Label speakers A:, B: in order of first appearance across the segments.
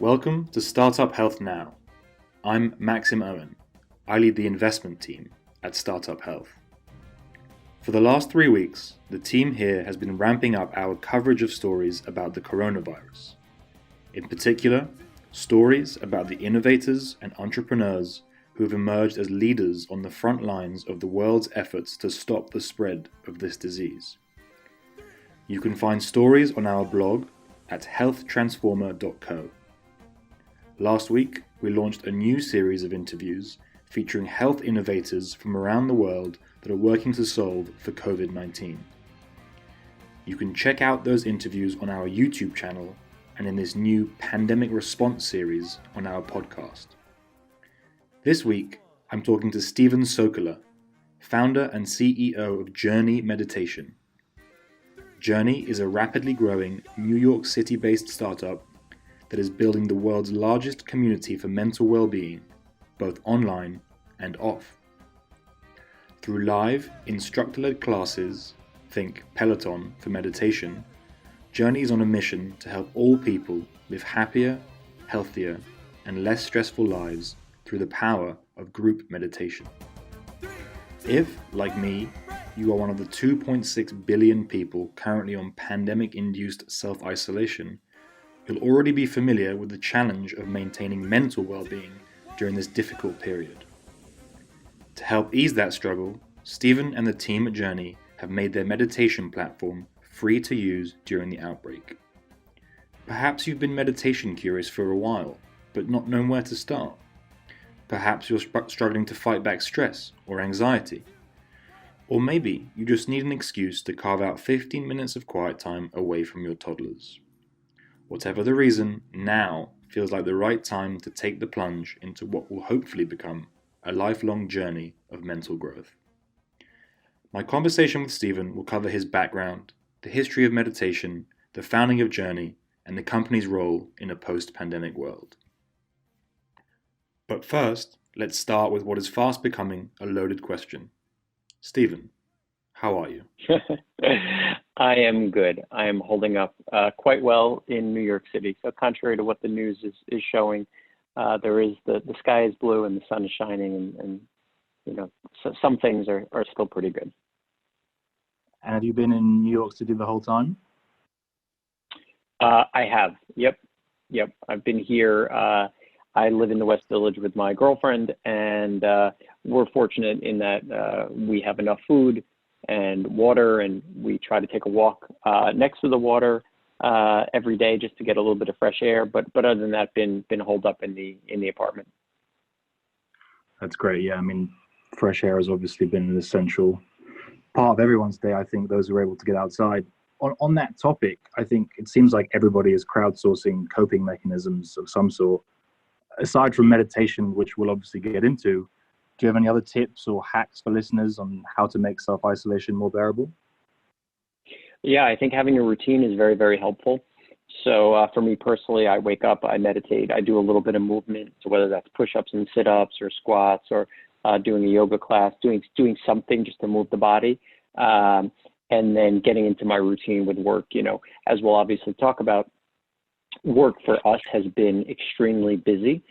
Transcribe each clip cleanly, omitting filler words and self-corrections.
A: Welcome to Startup Health Now. I'm Maxim Owen. I lead the investment team at Startup Health. For the last 3 weeks, the team here has been ramping up our coverage of stories about the coronavirus. In particular, stories about the innovators and entrepreneurs who have emerged as leaders on the front lines of the world's efforts to stop the spread of this disease. You can find stories on our blog at healthtransformer.co. Last week, we launched a new series of interviews featuring health innovators from around the world that are working to solve for COVID-19. You can check out those interviews on our YouTube channel and in this new pandemic response series on our podcast. This week, I'm talking to Steven Sokola, founder and CEO of Journey Meditation. Journey is a rapidly growing New York City-based startup that is building the world's largest community for mental well-being, both online and off. Through live, instructor-led classes, think Peloton for meditation, Journey is on a mission to help all people live happier, healthier, and less stressful lives through the power of group meditation. If, like me, you are one of the 2.6 billion people currently on pandemic-induced self-isolation, you'll already be familiar with the challenge of maintaining mental well-being during this difficult period. To help ease that struggle, Steven and the team at Journey have made their meditation platform free to use during the outbreak. Perhaps you've been meditation curious for a while, but not known where to start. Perhaps you're struggling to fight back stress or anxiety. Or maybe you just need an excuse to carve out 15 minutes of quiet time away from your toddlers. Whatever the reason, now feels like the right time to take the plunge into what will hopefully become a lifelong journey of mental growth. My conversation with Steven will cover his background, the history of meditation, the founding of Journey, and the company's role in a post-pandemic world. But first, let's start with what is fast becoming a loaded question. Steven, how are you?
B: I am good. I am holding up quite well in New York City. So contrary to what the news is showing, there is the sky is blue and the sun is shining, and you know, so some things are still pretty good.
A: And have you been in New York City the whole time?
B: I have. Yep. I've been here. I live in the West Village with my girlfriend, and we're fortunate in that we have enough food and water, and we try to take a walk next to the water every day just to get a little bit of fresh air. But other than that, been holed up in the apartment.
A: That's great. Yeah, I mean, fresh air has obviously been an essential part of everyone's day. I think those who are able to get outside. On that topic, I think it seems like everybody is crowdsourcing coping mechanisms of some sort. Aside from meditation, which we'll obviously get into, do you have any other tips or hacks for listeners on how to make self-isolation more bearable?
B: Yeah, I think having a routine is very, very helpful. So for me personally, I wake up, I meditate, I do a little bit of movement. So whether that's push-ups and sit-ups or squats or doing a yoga class, doing something just to move the body, and then getting into my routine with work. You know, as we'll obviously talk about, work for us has been extremely busy.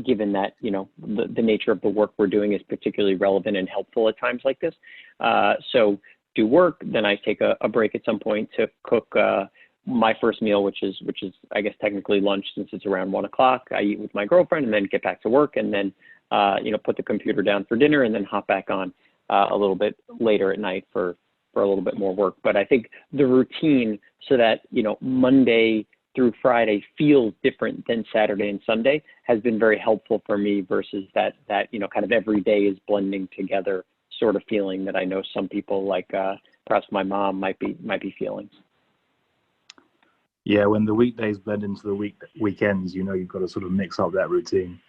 B: Given that, you know, the nature of the work we're doing is particularly relevant and helpful at times like this. So do work, then I take a break at some point to cook my first meal, which is I guess technically lunch since it's around 1 o'clock. I eat with my girlfriend and then get back to work, and then put the computer down for dinner and then hop back on a little bit later at night for a little bit more work. But I think the routine, so that, you know, Monday through Friday feels different than Saturday and Sunday, has been very helpful for me versus that you know, kind of every day is blending together sort of feeling that I know some people, like perhaps my mom, might be feeling.
A: Yeah, when the weekdays blend into the weekends, you know, you've got to sort of mix up that routine.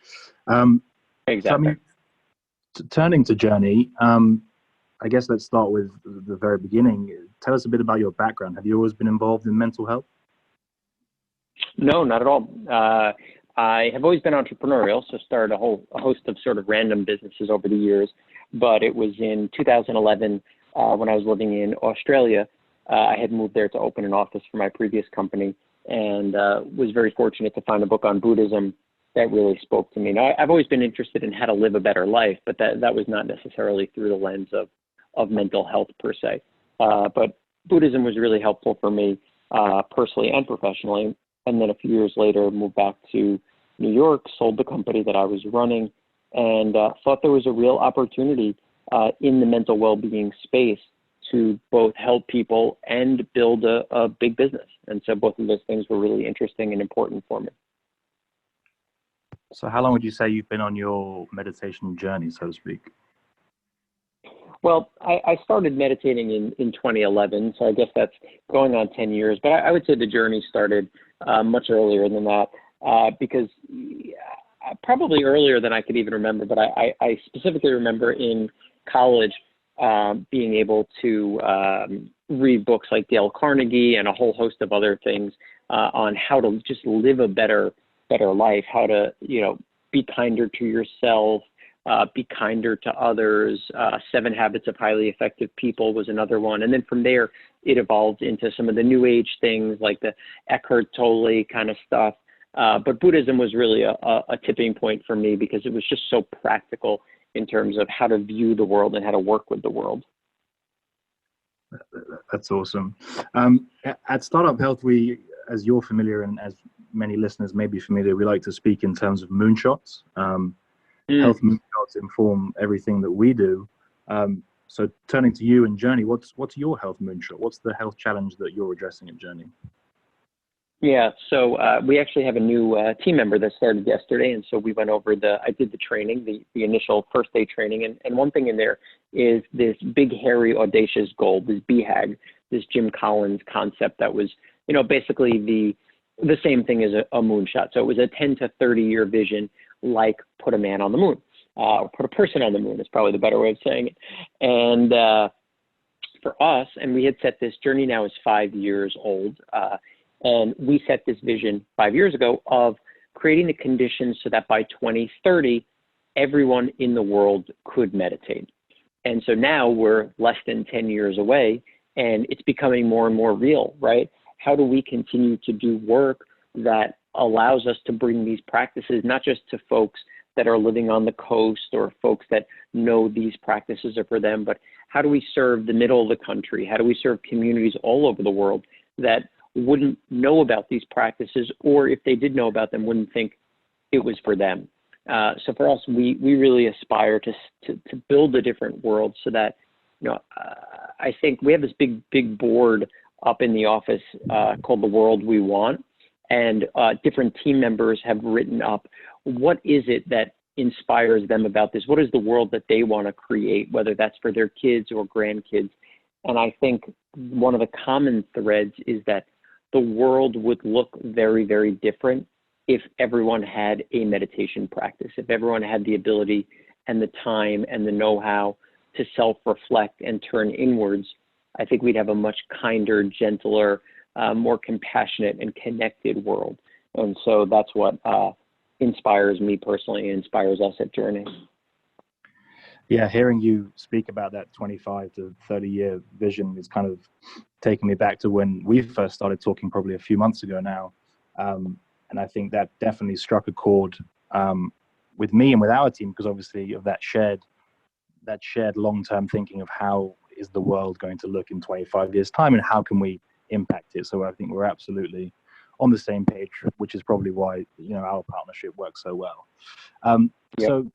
B: Exactly.
A: So, I mean, turning to Journey, I guess let's start with the very beginning. Tell us a bit about your background. Have you always been involved in mental health?
B: No, not at all. I have always been entrepreneurial, so started a host of sort of random businesses over the years. But it was in 2011 when I was living in Australia. I had moved there to open an office for my previous company, and was very fortunate to find a book on Buddhism that really spoke to me. Now, I've always been interested in how to live a better life, but that was not necessarily through the lens of mental health per se. But Buddhism was really helpful for me personally and professionally. And then a few years later, moved back to New York, sold the company that I was running, and thought there was a real opportunity in the mental well-being space to both help people and build a big business. And so both of those things were really interesting and important for me.
A: So how long would you say you've been on your meditation journey, so to speak?
B: Well, I started meditating in 2011, so I guess that's going on 10 years. But I would say the journey started much earlier than that, because probably earlier than I could even remember. But I specifically remember in college being able to read books like Dale Carnegie and a whole host of other things on how to just live a better life, how to, be kinder to yourself, be kinder to others. 7 Habits of Highly Effective People was another one. And then from there, it evolved into some of the new age things like the Eckhart Tolle kind of stuff. But Buddhism was really a tipping point for me because it was just so practical in terms of how to view the world and how to work with the world.
A: That's awesome. At Startup Health, we, as you're familiar and as many listeners may be familiar, we like to speak in terms of moonshots. Health moonshots inform everything that we do. So turning to you and Journey, what's your health moonshot? What's the health challenge that you're addressing at Journey?
B: Yeah, so we actually have a new team member that started yesterday, and so we went over I did the training, the initial first day training, and one thing in there is this big, hairy, audacious goal, this BHAG, this Jim Collins concept that was, basically the same thing as a moonshot. So it was a 10 to 30 year vision, like put a man on the moon, or put a person on the moon is probably the better way of saying it. And for us, and we had set this journey now is 5 years old, and we set this vision 5 years ago of creating the conditions so that by 2030, everyone in the world could meditate. And so now we're less than 10 years away, and it's becoming more and more real, right? How do we continue to do work that allows us to bring these practices, not just to folks that are living on the coast or folks that know these practices are for them, but how do we serve the middle of the country? How do we serve communities all over the world that wouldn't know about these practices, or if they did know about them, wouldn't think it was for them? So for us, we really aspire to build a different world so that, I think we have this big board up in the office called The World We Want, and different team members have written up what is it that inspires them about this? What is the world that they want to create, whether that's for their kids or grandkids? And I think one of the common threads is that the world would look very, very different if everyone had a meditation practice, if everyone had the ability and the time and the know-how to self-reflect and turn inwards. I think we'd have a much kinder, gentler, more compassionate and connected world. And so that's what inspires me personally and inspires us at Journey.
A: Yeah, hearing you speak about that 25 to 30 year vision is kind of taking me back to when we first started talking probably a few months ago now. And I think that definitely struck a chord with me and with our team, because obviously of that shared long-term thinking of how is the world going to look in 25 years time and how can we impact it. So I think we're absolutely on the same page, which is probably why, our partnership works so well.
B: Yep.
A: So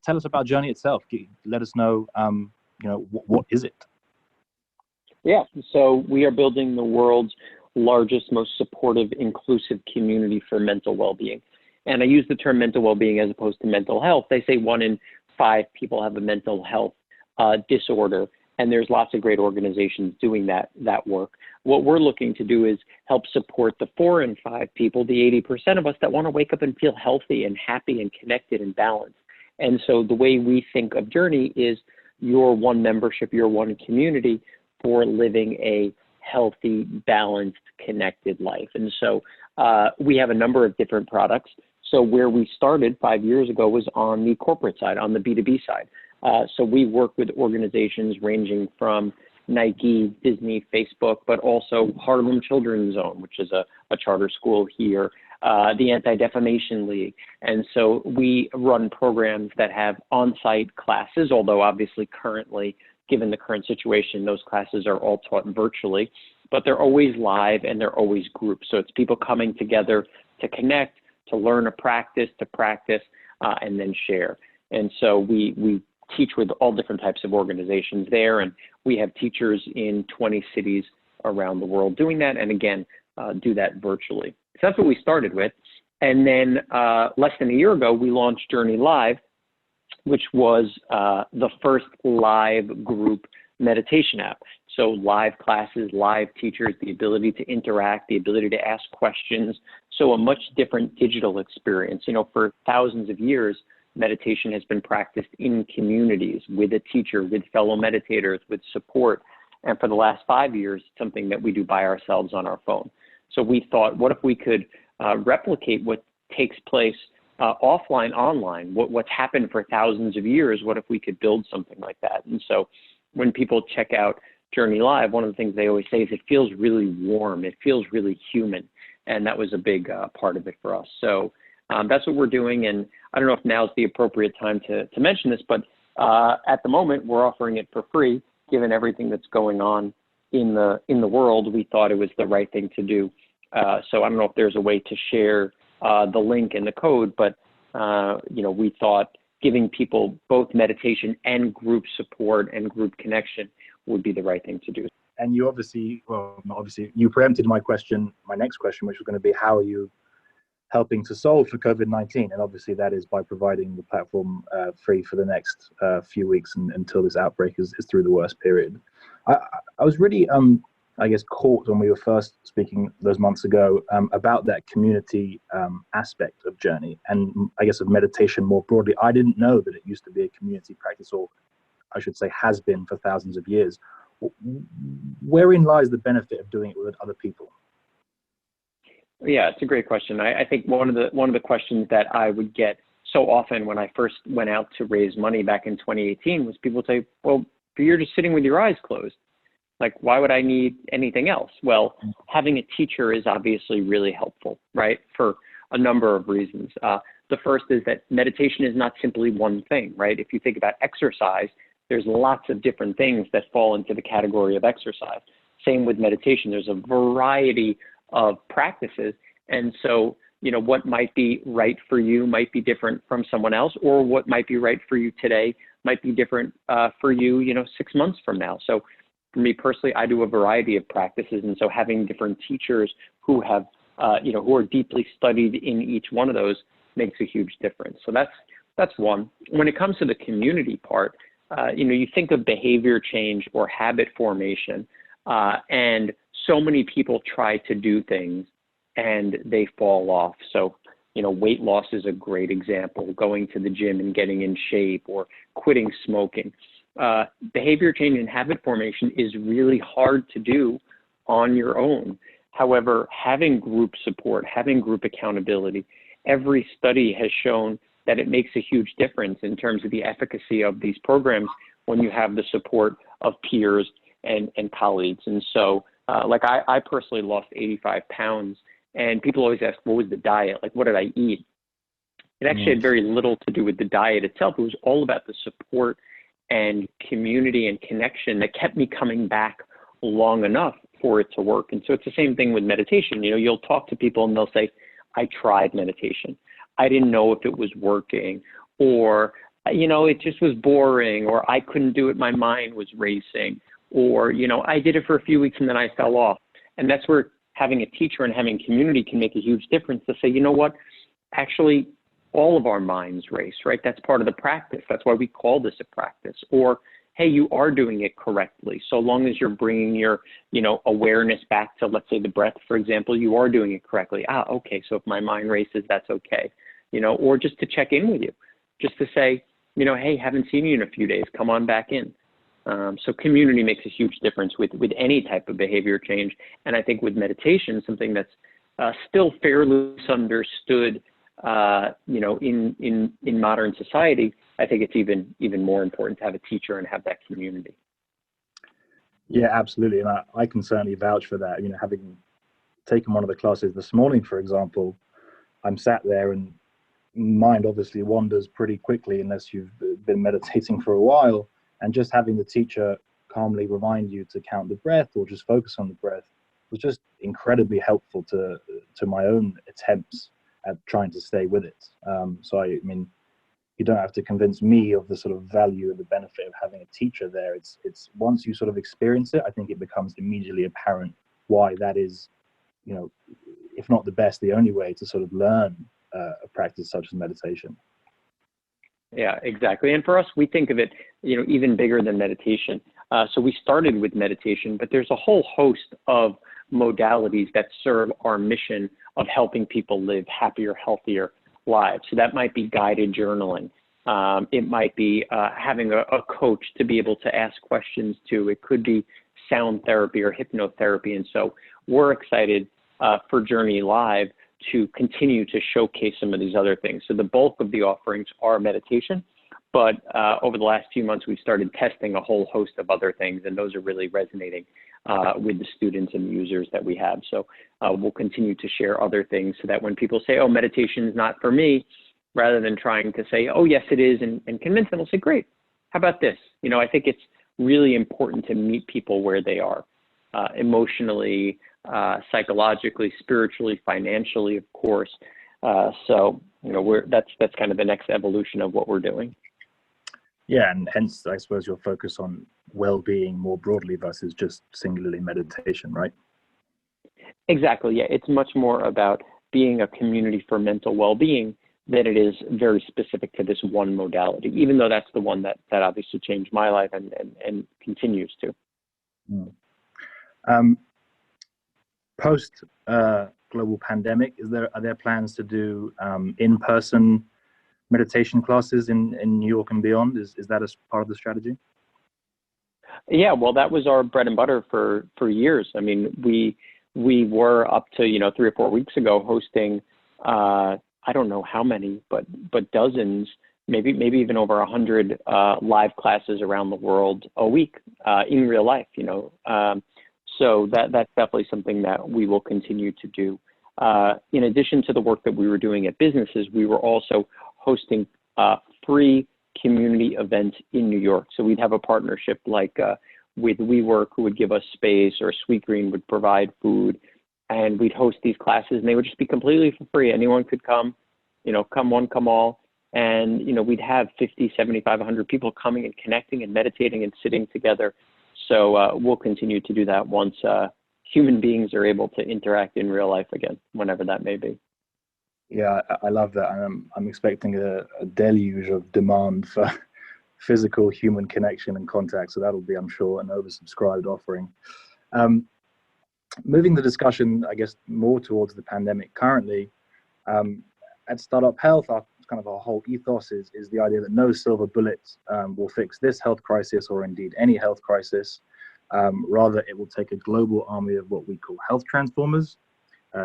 A: tell us about Journey itself. Let us know, what is it?
B: Yeah, so we are building the world's largest, most supportive, inclusive community for mental well-being. And I use the term mental well-being as opposed to mental health. They say 1 in 5 people have a mental health disorder, and there's lots of great organizations doing that work. What we're looking to do is help support the 4 in 5 people, the 80% of us that want to wake up and feel healthy and happy and connected and balanced. And so the way we think of Journey is your one membership, your one community for living a healthy, balanced, connected life. And so we have a number of different products. So where we started 5 years ago was on the corporate side, on the B2B side. So we work with organizations ranging from Nike, Disney, Facebook, but also Harlem Children's Zone, which is a charter school here, the Anti-Defamation League. And so we run programs that have on-site classes, although obviously currently, given the current situation, those classes are all taught virtually, but they're always live and they're always groups. So it's people coming together to connect, to learn to practice, and then share. And so we teach with all different types of organizations there, and we have teachers in 20 cities around the world doing that, and again, do that virtually. So that's what we started with. And then less than a year ago, we launched Journey Live, which was the first live group meditation app. So live classes, live teachers, the ability to interact, the ability to ask questions. So a much different digital experience. You know, for thousands of years, meditation has been practiced in communities with a teacher, with fellow meditators, with support. And for the last 5 years, it's something that we do by ourselves on our phone. So we thought, what if we could replicate what takes place offline, online, what's happened for thousands of years? What if we could build something like that? And so when people check out Journey Live, one of the things they always say is it feels really warm. It feels really human. And that was a big part of it for us. So that's what we're doing. And I don't know if now's the appropriate time to mention this, but at the moment, we're offering it for free. Given everything that's going on in the world, we thought it was the right thing to do. So I don't know if there's a way to share the link and the code, but you know, we thought giving people both meditation and group support and group connection would be the right thing to do.
C: And you obviously, well, not obviously, you preempted my next question, which was going to be, how are you helping to solve for COVID-19? And obviously that is by providing the platform free for the next few weeks until this outbreak is through the worst period. I was really, I guess, caught when we were first speaking those months ago about that community aspect of Journey, and I guess of meditation more broadly. I didn't know that it used to be a community practice, or I should say has been for thousands of years. Wherein lies the benefit of doing it with other people?
B: Yeah, it's a great question. I think one of the questions that I would get so often when I first went out to raise money back in 2018 was people say, well, you're just sitting with your eyes closed. Like, why would I need anything else? Well, having a teacher is obviously really helpful, right? For a number of reasons. The first is that meditation is not simply one thing, right? If you think about exercise, there's lots of different things that fall into the category of exercise. Same with meditation. There's a variety of practices. And so, you know, what might be right for you might be different from someone else, or what might be right for you today might be different for you, you know, 6 months from now. So for me personally, I do a variety of practices. And so having different teachers who have, you know, who are deeply studied in each one of those makes a huge difference. So that's one. When it comes to the community part, you know, you think of behavior change or habit formation, and so many people try to do things and they fall off. So, you know, weight loss is a great example, going to the gym and getting in shape, or quitting smoking. Behavior change and habit formation is really hard to do on your own. However, having group support, having group accountability, every study has shown that it makes a huge difference in terms of the efficacy of these programs when you have the support of peers and colleagues. And so, like I personally lost 85 pounds, and people always ask, what was the diet? Like, what did I eat? It actually had very little to do with the diet itself. It was all about the support and community and connection that kept me coming back long enough for it to work. And so it's the same thing with meditation. You know, you'll talk to people and they'll say, I tried meditation. I didn't know if it was working, or, you know, it just was boring, or I couldn't do it. My mind was racing, or, you know, I did it for a few weeks and then I fell off. And that's where having a teacher and having community can make a huge difference, to say, you know what, actually all of our minds race, right? That's part of the practice. That's why we call this a practice. Or, hey, you are doing it correctly. So long as you're bringing your, you know, awareness back to, let's say, the breath, for example, you are doing it correctly. Okay, so if my mind races, that's okay. You know, or just to check in with you, just to say, you know, hey, haven't seen you in a few days, come on back in. So community makes a huge difference with any type of behavior change. And I think with meditation, something that's still fairly misunderstood, you know, in modern society, I think it's even more important to have a teacher and have that community.
C: Yeah, absolutely. And I can certainly vouch for that. You know, having taken one of the classes this morning, for example, I'm sat there and mind obviously wanders pretty quickly unless you've been meditating for a while. And just having the teacher calmly remind you to count the breath or just focus on the breath was just incredibly helpful to my own attempts at trying to stay with it. So I mean, you don't have to convince me of the sort of value and the benefit of having a teacher there. It's once you sort of experience it, I think it becomes immediately apparent why that is, you know, if not the best, the only way to sort of learn a practice such as meditation.
B: Yeah, exactly. And for us, we think of it, even bigger than meditation. So we started with meditation, but there's a whole host of modalities that serve our mission of helping people live happier, healthier lives. So that might be guided journaling. It might be having a coach to be able to ask questions to. It could be sound therapy or hypnotherapy. And so we're excited for Journey Live to continue to showcase some of these other things. So the bulk of the offerings are meditation, but over the last few months, we've started testing a whole host of other things, and those are really resonating with the students and users that we have. So we'll continue to share other things so that when people say, oh, meditation is not for me, rather than trying to say, oh, yes, it is, and convince them, we'll say, great, how about this? I think it's really important to meet people where they are, emotionally, psychologically, spiritually, financially, of course. So that's kind of the next evolution of what we're doing.
C: Yeah, and hence I suppose your focus on well-being more broadly versus just singularly meditation, right?
B: Exactly. Yeah, it's much more about being a community for mental well-being than it is very specific to this one modality, even though that's the one that obviously changed my life and continues to.
C: Post global pandemic, are there plans to do in-person meditation classes in New York and beyond? Is that a part of the strategy?
B: Yeah, well, that was our bread and butter for years. I mean, we were up to 3 or 4 weeks ago hosting I don't know how many, but dozens, maybe even over 100 live classes around the world a week in real life. So that's definitely something that we will continue to do. In addition to the work that we were doing at businesses, we were also hosting free community events in New York. So we'd have a partnership like with WeWork, who would give us space, or Sweetgreen would provide food, and we'd host these classes, and they would just be completely for free. Anyone could come, come one, come all. And, we'd have 50, 75, 100 people coming and connecting and meditating and sitting together. So we'll continue to do that once human beings are able to interact in real life again, whenever that may be.
C: Yeah, I love that. I'm expecting a deluge of demand for physical human connection and contact. So that'll be, I'm sure, an oversubscribed offering. Moving the discussion, I guess, more towards the pandemic currently, at Startup Health, our whole ethos is the idea that no silver bullet will fix this health crisis, or indeed any health crisis. Rather, it will take a global army of what we call health transformers.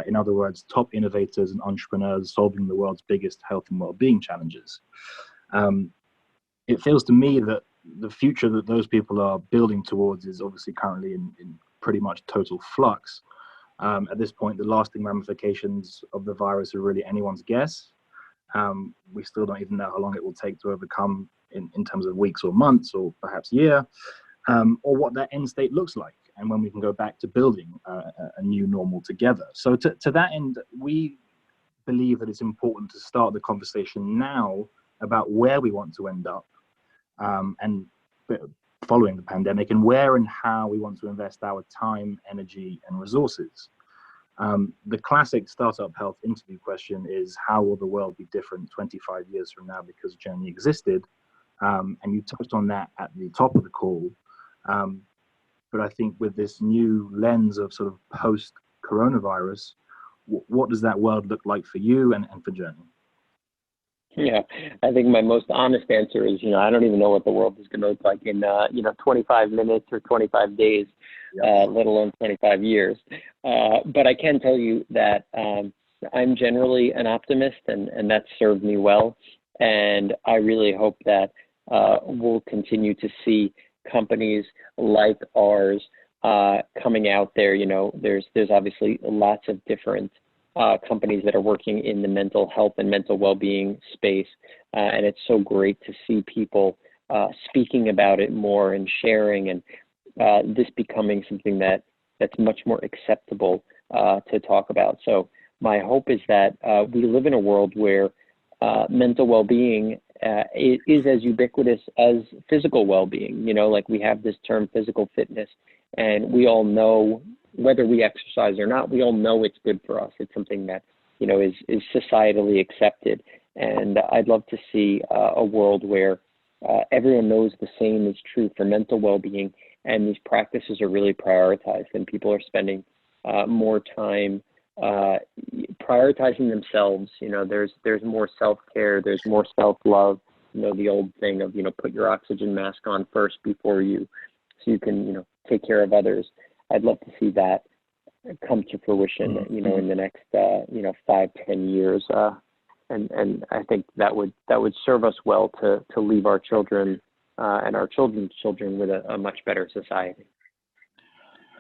C: In other words, top innovators and entrepreneurs solving the world's biggest health and well-being challenges. It feels to me that the future that those people are building towards is obviously currently in pretty much total flux. At this point, the lasting ramifications of the virus are really anyone's guess. We still don't even know how long it will take to overcome in terms of weeks or months or perhaps year, or what that end state looks like, and when we can go back to building a new normal together. So to that end, we believe that it's important to start the conversation now about where we want to end up and following the pandemic, and where and how we want to invest our time, energy, and resources. The classic Startup Health interview question is, how will the world be different 25 years from now because Journey existed? And you touched on that at the top of the call. But I think with this new lens of sort of post-coronavirus, what does that world look like for you and for Journey?
B: Yeah, I think my most honest answer is, I don't even know what the world is going to look like in, 25 minutes or 25 days, let alone 25 years. But I can tell you that I'm generally an optimist, and that's served me well. And I really hope that we'll continue to see companies like ours coming out there. There's obviously lots of different companies that are working in the mental health and mental well-being space, and it's so great to see people speaking about it more and sharing, and this becoming something that's much more acceptable to talk about. So my hope is that we live in a world where mental well-being is as ubiquitous as physical well-being. Like we have this term physical fitness, and we all know, whether we exercise or not, we all know it's good for us. It's something that, is societally accepted. And I'd love to see a world where everyone knows the same is true for mental well-being, and these practices are really prioritized, and people are spending more time prioritizing themselves. There's more self-care, there's more self-love. The old thing of, put your oxygen mask on first before so you can, take care of others. I'd love to see that come to fruition, in the next, 5-10 years. And I think that would serve us well to leave our children and our children's children with a much better society.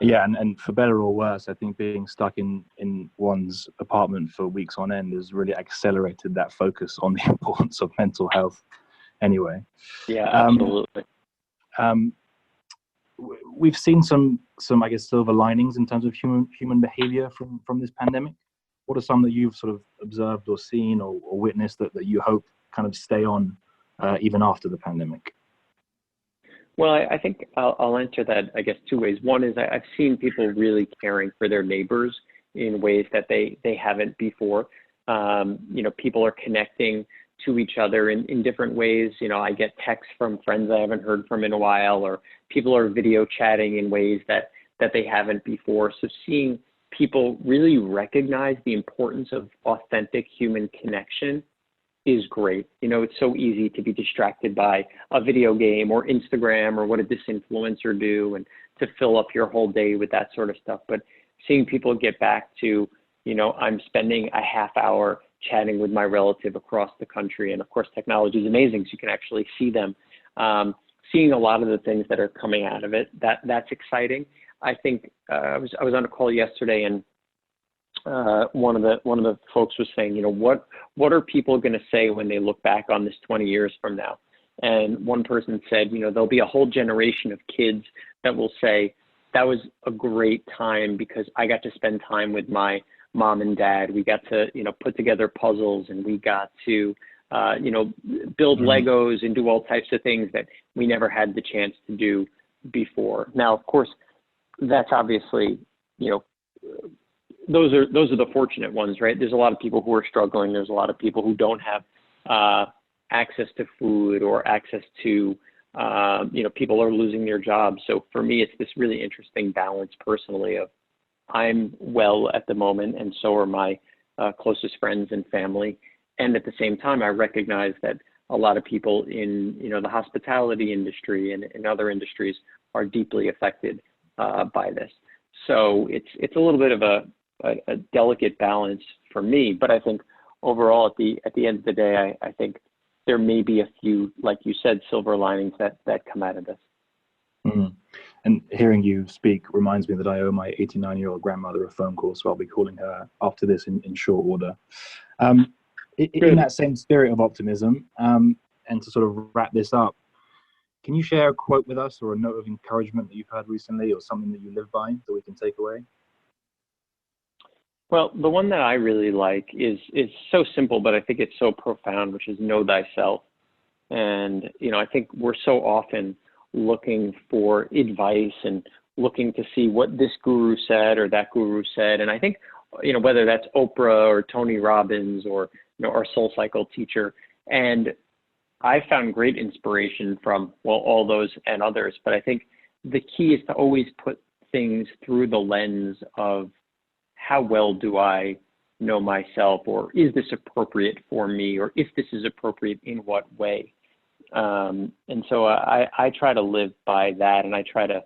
C: Yeah, and for better or worse, I think being stuck in one's apartment for weeks on end has really accelerated that focus on the importance of mental health anyway.
B: Yeah, absolutely.
C: We've seen some I guess silver linings in terms of human behavior from this pandemic. What are some that you've sort of observed or seen or witnessed that you hope kind of stay on even after the pandemic?
B: Well, I think I'll answer that, I guess, two ways. One is I've seen people really caring for their neighbors in ways that they haven't before. People are connecting to each other in different ways. I get texts from friends I haven't heard from in a while, or people are video chatting in ways that they haven't before. So seeing people really recognize the importance of authentic human connection is great. It's so easy to be distracted by a video game or Instagram or what did this influencer do, and to fill up your whole day with that sort of stuff. But seeing people get back to, I'm spending a half hour chatting with my relative across the country. And of course, technology is amazing, so you can actually see them. Seeing a lot of the things that are coming out of it, that's exciting. I think I was on a call yesterday, and one of the folks was saying, what are people going to say when they look back on this 20 years from now? And one person said, there'll be a whole generation of kids that will say, that was a great time because I got to spend time with my mom and dad. We got to, put together puzzles, and we got to, build Legos and do all types of things that we never had the chance to do before. Now, of course, that's obviously, those are the fortunate ones, right? There's a lot of people who are struggling. There's a lot of people who don't have access to food or access to, people are losing their jobs. So for me, it's this really interesting balance personally of I'm well at the moment, and so are my closest friends and family. And at the same time, I recognize that a lot of people in, the hospitality industry and in other industries are deeply affected by this. So it's a little bit of a delicate balance for me, but I think overall at the end of the day, I think there may be a few, like you said, silver linings that come out of this.
C: Mm. And hearing you speak reminds me that I owe my 89-year-old grandmother a phone call, so I'll be calling her after this in short order. In that same spirit of optimism, and to sort of wrap this up, can you share a quote with us or a note of encouragement that you've heard recently, or something that you live by that we can take away?
B: Well, the one that I really like is so simple, but I think it's so profound, which is know thyself. And, I think we're so often looking for advice and looking to see what this guru said or that guru said. And I think, whether that's Oprah or Tony Robbins or, our Soul Cycle teacher. And I found great inspiration from, all those and others. But I think the key is to always put things through the lens of how well do I know myself, or is this appropriate for me, or if this is appropriate, in what way? And so I try to live by that, and I try to,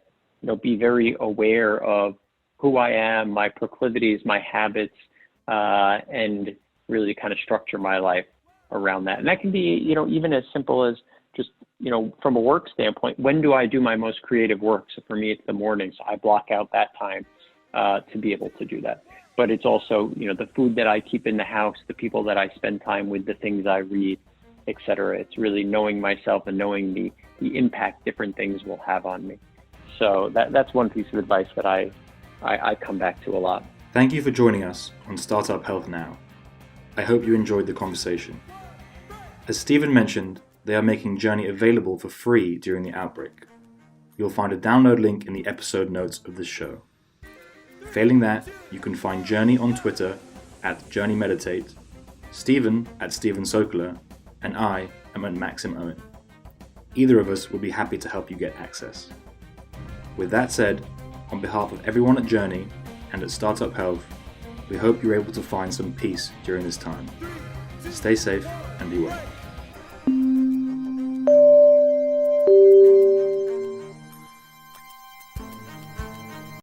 B: be very aware of who I am, my proclivities, my habits, and really kind of structure my life around that. And that can be, even as simple as just, from a work standpoint, when do I do my most creative work? So for me, it's the morning. So I block out that time to be able to do that. But it's also, the food that I keep in the house, the people that I spend time with, the things I read, etc. It's really knowing myself and knowing the impact different things will have on me. So that's one piece of advice that I come back to a lot.
A: Thank you for joining us on Startup Health Now. I hope you enjoyed the conversation. As Stephen mentioned, they are making Journey available for free during the outbreak. You'll find a download link in the episode notes of this show. Failing that, you can find Journey on Twitter @JourneyMeditate, Stephen @StephenSokoler, and I am @Maxim Owen. Either of us will be happy to help you get access. With that said, on behalf of everyone at Journey and at Startup Health, we hope you're able to find some peace during this time. Stay safe and be well.